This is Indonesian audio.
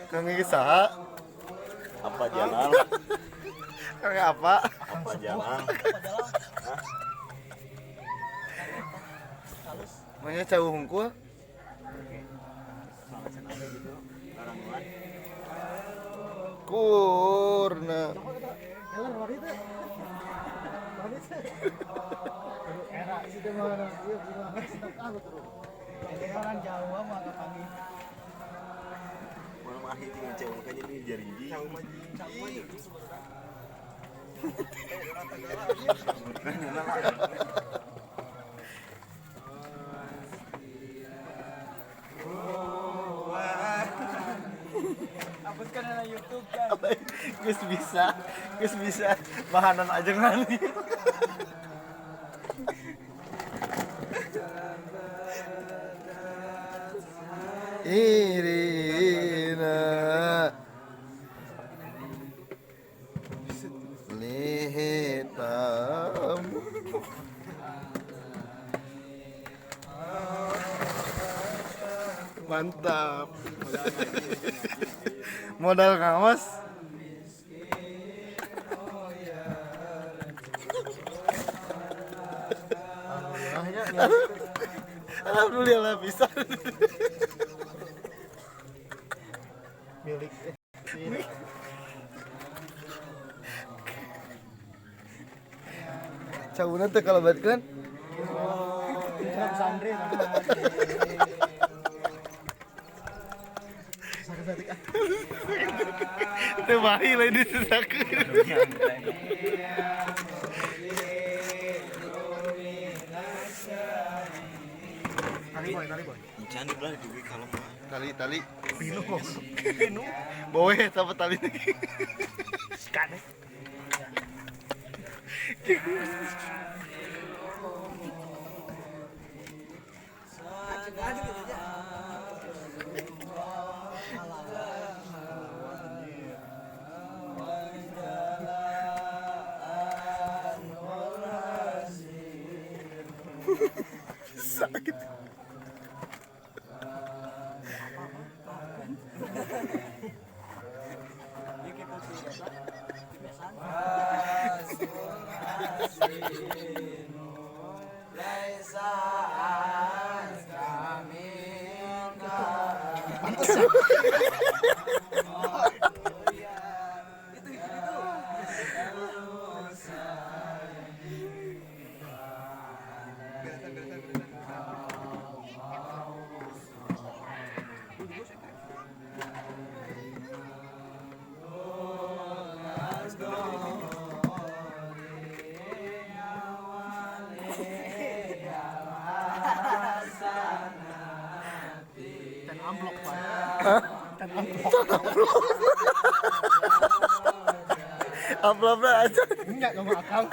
Kang saha? Apa jalan? Kang apa? Apa jalan? Manya cau hungkul. Kurna. Mana mah itu ngecek makanya ini jari-jari. Hapuskan na YouTube kan. Geus bisa bahanan aja ngani. Irina lihitam mantap. Modal kaos. Alhamdulillah bisa. Milik Cauna teh kalabatkeun. Sandri Teu bahi lain disesakeun. Tali boy. Cantik lah juga kalau mah. Tali. Pinu. Bowe sama tali. Kan. Sakit. Amplop Pak. Hah? Amplopnya aja. Enggak akal.